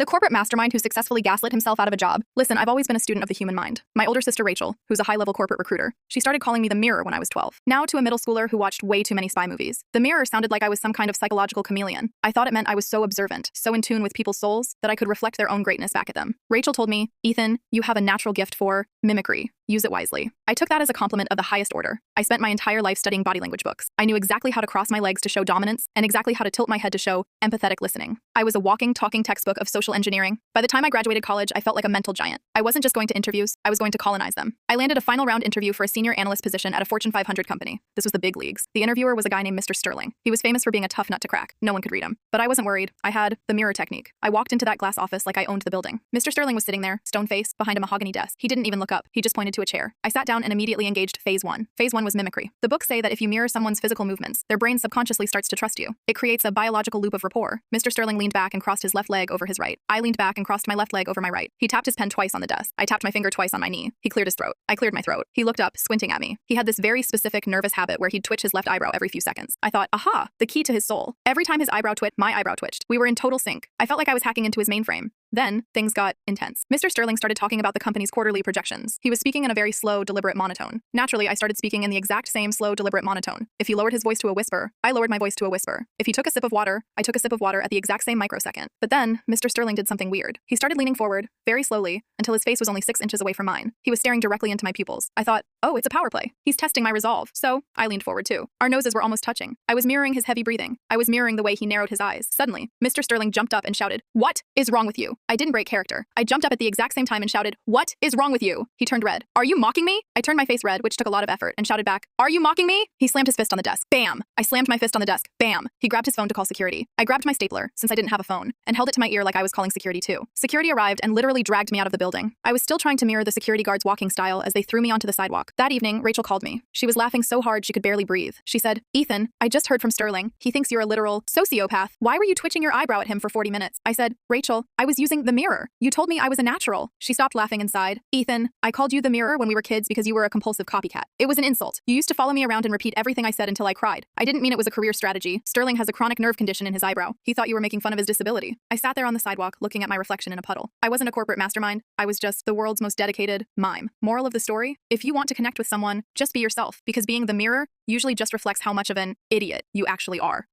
The corporate mastermind who successfully gaslit himself out of a job. Listen, I've always been a student of the human mind. My older sister Rachel, who's a high-level corporate recruiter, she started calling me the mirror when I was 12. Now to a middle schooler who watched way too many spy movies. The mirror sounded like I was some kind of psychological chameleon. I thought it meant I was so observant, so in tune with people's souls, that I could reflect their own greatness back at them. Rachel told me, Ethan, you have a natural gift for mimicry. Use it wisely. I took that as a compliment of the highest order. I spent my entire life studying body language books. I knew exactly how to cross my legs to show dominance and exactly how to tilt my head to show empathetic listening. I was a walking, talking textbook of social engineering. By the time I graduated college, I felt like a mental giant. I wasn't just going to interviews, I was going to colonize them. I landed a final round interview for a senior analyst position at a Fortune 500 company. This was the big leagues. The interviewer was a guy named Mr. Sterling. He was famous for being a tough nut to crack. No one could read him. But I wasn't worried. I had the mirror technique. I walked into that glass office like I owned the building. Mr. Sterling was sitting there, stone-faced, behind a mahogany desk. He didn't even look up. He just pointed to a chair. I sat down and immediately engaged phase one. Phase one was mimicry. The books say that if you mirror someone's physical movements, their brain subconsciously starts to trust you. It creates a biological loop of rapport. Mr. Sterling leaned back and crossed his left leg over his right. I leaned back and crossed my left leg over my right. He tapped his pen twice on the desk. I tapped my finger twice on my knee. He cleared his throat. I cleared my throat. He looked up, squinting at me. He had this very specific nervous habit where he'd twitch his left eyebrow every few seconds. I thought, aha, the key to his soul. Every time his eyebrow twitched, my eyebrow twitched. We were in total sync. I felt like I was hacking into his mainframe. Then, things got intense. Mr. Sterling started talking about the company's quarterly projections. He was speaking in a very slow, deliberate monotone. Naturally, I started speaking in the exact same slow, deliberate monotone. If he lowered his voice to a whisper, I lowered my voice to a whisper. If he took a sip of water, I took a sip of water at the exact same microsecond. But then, Mr. Sterling did something weird. He started leaning forward, very slowly, until his face was only 6 inches away from mine. He was staring directly into my pupils. I thought, oh, it's a power play. He's testing my resolve. So, I leaned forward too. Our noses were almost touching. I was mirroring his heavy breathing. I was mirroring the way he narrowed his eyes. Suddenly, Mr. Sterling jumped up and shouted, "What is wrong with you?" I didn't break character. I jumped up at the exact same time and shouted, "What is wrong with you?" He turned red. "Are you mocking me?" I turned my face red, which took a lot of effort, and shouted back, "Are you mocking me?" He slammed his fist on the desk. Bam! I slammed my fist on the desk. Bam! He grabbed his phone to call security. I grabbed my stapler, since I didn't have a phone, and held it to my ear like I was calling security too. Security arrived and literally dragged me out of the building. I was still trying to mirror the security guard's walking style as they threw me onto the sidewalk. That evening, Rachel called me. She was laughing so hard she could barely breathe. She said, "Ethan, I just heard from Sterling. He thinks you're a literal sociopath. Why were you twitching your eyebrow at him for 40 minutes? I said, "Rachel, I was using the mirror. You told me I was a natural." She stopped laughing and sighed. "Ethan, I called you the mirror when we were kids because you were a compulsive copycat. It was an insult. You used to follow me around and repeat everything I said until I cried. I didn't mean it was a career strategy. Sterling has a chronic nerve condition in his eyebrow. He thought you were making fun of his disability." I sat there on the sidewalk looking at my reflection in a puddle. I wasn't a corporate mastermind. I was just the world's most dedicated mime. Moral of the story? If you want to connect with someone, just be yourself, because being the mirror usually just reflects how much of an idiot you actually are.